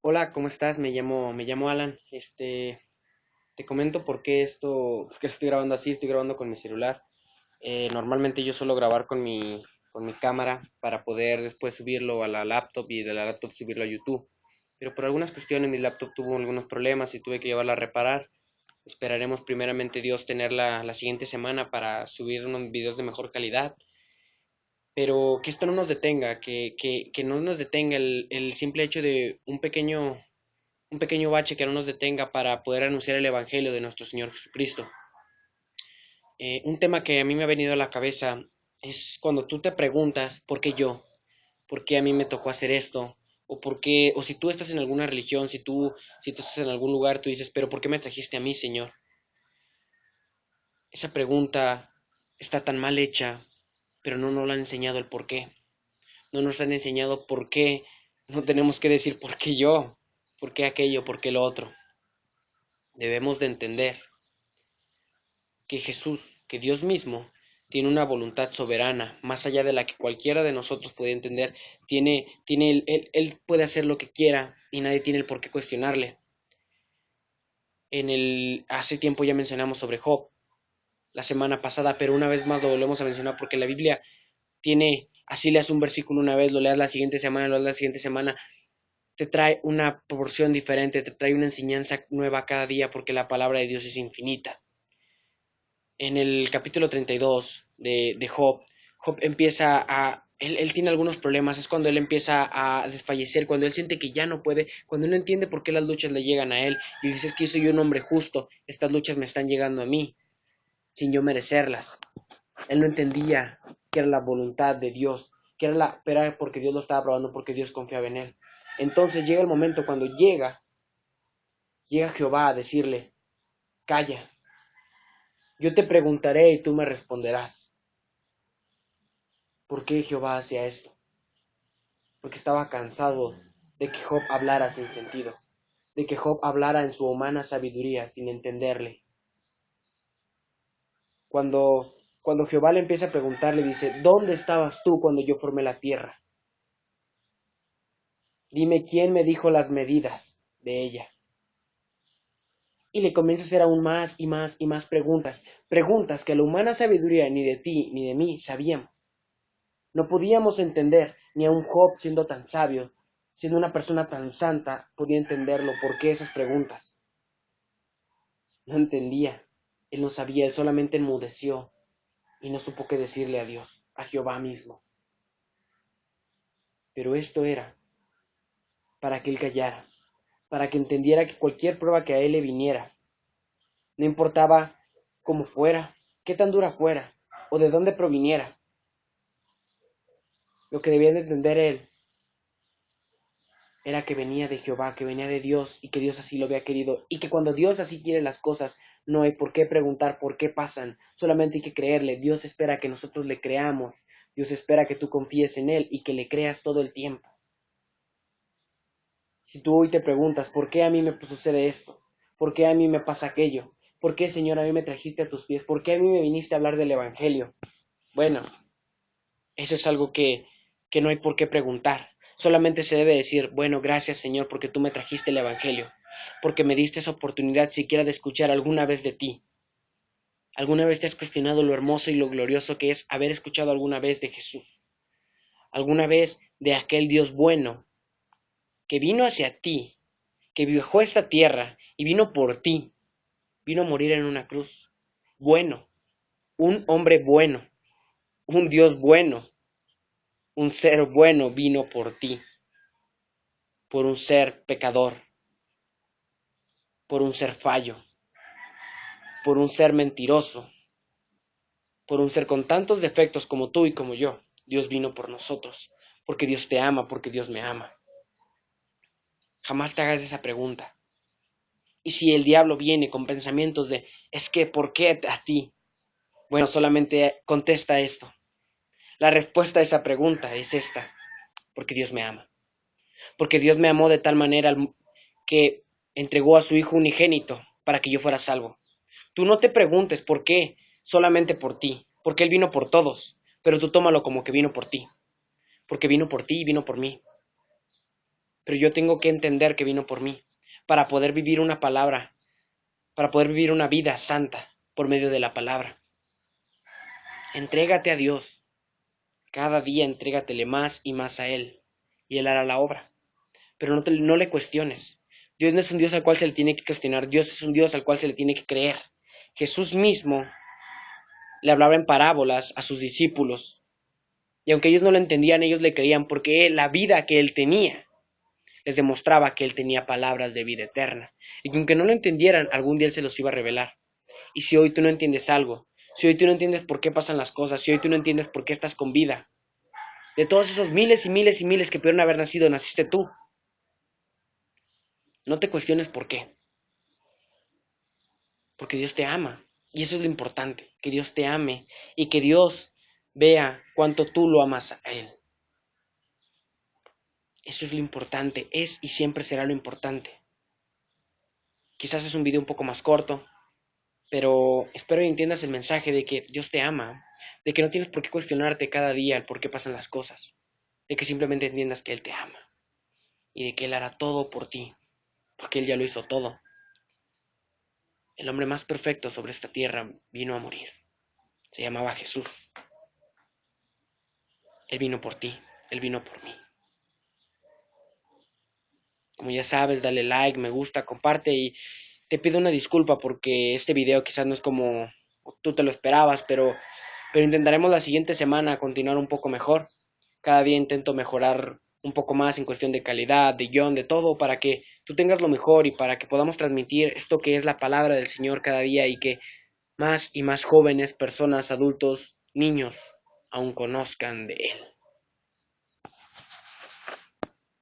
Hola, ¿cómo estás? Me llamo Alan. Te comento por qué estoy grabando así. Estoy grabando con mi celular. Normalmente yo suelo grabar con mi cámara para poder después subirlo a la laptop y de la laptop subirlo a YouTube. Pero por algunas cuestiones mi laptop tuvo algunos problemas y tuve que llevarla a reparar. Esperaremos primeramente Dios tenerla la siguiente semana para subir unos videos de mejor calidad. Pero que esto no nos detenga, que no nos detenga el simple hecho de un pequeño bache que no nos detenga para poder anunciar el Evangelio de nuestro Señor Jesucristo. Un tema que a mí me ha venido a la cabeza es cuando tú te preguntas, ¿por qué yo? ¿Por qué a mí me tocó hacer esto? O por qué, o si tú estás en alguna religión, si tú estás en algún lugar, tú dices, pero ¿por qué me trajiste a mí, Señor? Esa pregunta está tan mal hecha, pero no nos la han enseñado el por qué. No nos han enseñado por qué no tenemos que decir por qué yo, por qué aquello, por qué lo otro. Debemos de entender que Jesús, que Dios mismo, tiene una voluntad soberana, más allá de la que cualquiera de nosotros puede entender. Él puede hacer lo que quiera y nadie tiene el por qué cuestionarle. Hace tiempo ya mencionamos sobre Job, la semana pasada, pero una vez más lo volvemos a mencionar porque la Biblia así leas un versículo una vez, lo leas la siguiente semana, lo leas la siguiente semana, te trae una porción diferente, te trae una enseñanza nueva cada día porque la palabra de Dios es infinita. En el capítulo 32 de Job, Job empieza él tiene algunos problemas, es cuando él empieza a desfallecer, cuando él siente que ya no puede, cuando él no entiende por qué las luchas le llegan a él, y dice, es que yo soy un hombre justo, estas luchas me están llegando a mí, sin yo merecerlas. Él no entendía que era la voluntad de Dios, era porque Dios lo estaba probando, porque Dios confiaba en él. Entonces llega el momento cuando llega Jehová a decirle, calla, yo te preguntaré y tú me responderás. ¿Por qué Jehová hacía esto? Porque estaba cansado de que Job hablara sin sentido, de que Job hablara en su humana sabiduría sin entenderle. Cuando Jehová le empieza a preguntar, le dice, ¿dónde estabas tú cuando yo formé la tierra? Dime quién me dijo las medidas de ella. Y le comienza a hacer aún más y más y más preguntas que la humana sabiduría ni de ti ni de mí sabíamos. No podíamos entender, ni a un Job siendo tan sabio, siendo una persona tan santa, podía entenderlo. ¿Por qué esas preguntas? No entendía, él no sabía, él solamente enmudeció y no supo qué decirle a Dios, a Jehová mismo. Pero esto era para que él callara, para que entendiera que cualquier prueba que a él le viniera, no importaba cómo fuera, qué tan dura fuera o de dónde proviniera, lo que debía de entender él era que venía de Jehová, que venía de Dios y que Dios así lo había querido y que cuando Dios así quiere las cosas no hay por qué preguntar por qué pasan, solamente hay que creerle. Dios espera que nosotros le creamos, Dios espera que tú confíes en Él y que le creas todo el tiempo. Si tú hoy te preguntas por qué a mí me sucede esto, por qué a mí me pasa aquello, por qué Señor a mí me trajiste a tus pies, por qué a mí me viniste a hablar del Evangelio, bueno, eso es algo que no hay por qué preguntar. Solamente se debe decir, bueno, gracias Señor porque tú me trajiste el Evangelio, porque me diste esa oportunidad siquiera de escuchar alguna vez de ti. ¿Alguna vez te has cuestionado lo hermoso y lo glorioso que es haber escuchado alguna vez de Jesús? ¿Alguna vez de aquel Dios bueno que vino hacia ti, que viajó a esta tierra y vino por ti, vino a morir en una cruz? Bueno, un hombre bueno, un Dios bueno, un ser bueno vino por ti, por un ser pecador, por un ser fallo, por un ser mentiroso, por un ser con tantos defectos como tú y como yo. Dios vino por nosotros, porque Dios te ama, porque Dios me ama. Jamás te hagas esa pregunta. Y si el diablo viene con pensamientos de, es que, ¿por qué a ti? Bueno, solamente contesta esto. La respuesta a esa pregunta es esta, porque Dios me ama. Porque Dios me amó de tal manera que entregó a su Hijo unigénito para que yo fuera salvo. Tú no te preguntes por qué, solamente por ti, porque Él vino por todos, pero tú tómalo como que vino por ti, porque vino por ti y vino por mí. pero yo tengo que entender que vino por mí, para poder vivir una palabra, para poder vivir una vida santa por medio de la palabra. Entrégate a Dios, cada día entrégatele más y más a Él, y Él hará la obra, pero no le cuestiones. Dios no es un Dios al cual se le tiene que cuestionar, Dios es un Dios al cual se le tiene que creer. Jesús mismo le hablaba en parábolas a sus discípulos, y aunque ellos no lo entendían, ellos le creían porque la vida que Él tenía les demostraba que Él tenía palabras de vida eterna, y que aunque no lo entendieran, algún día Él se los iba a revelar. Y si hoy tú no entiendes algo, si hoy tú no entiendes por qué pasan las cosas, si hoy tú no entiendes por qué estás con vida, de todos esos miles y miles y miles que pudieron haber nacido, naciste tú. No te cuestiones por qué. Porque Dios te ama. Y eso es lo importante, que Dios te ame y que Dios vea cuánto tú lo amas a Él. Eso es lo importante, es y siempre será lo importante. Quizás es un video un poco más corto, pero espero que entiendas el mensaje de que Dios te ama, de que no tienes por qué cuestionarte cada día el por qué pasan las cosas, de que simplemente entiendas que Él te ama y de que Él hará todo por ti, porque Él ya lo hizo todo. El hombre más perfecto sobre esta tierra vino a morir. Se llamaba Jesús. Él vino por ti, Él vino por mí. Como ya sabes, dale like, me gusta, comparte y te pido una disculpa porque este video quizás no es como tú te lo esperabas, pero intentaremos la siguiente semana continuar un poco mejor. Cada día intento mejorar un poco más en cuestión de calidad, de guión, de todo, para que tú tengas lo mejor y para que podamos transmitir esto que es la palabra del Señor cada día y que más y más jóvenes, personas, adultos, niños, aún conozcan de Él.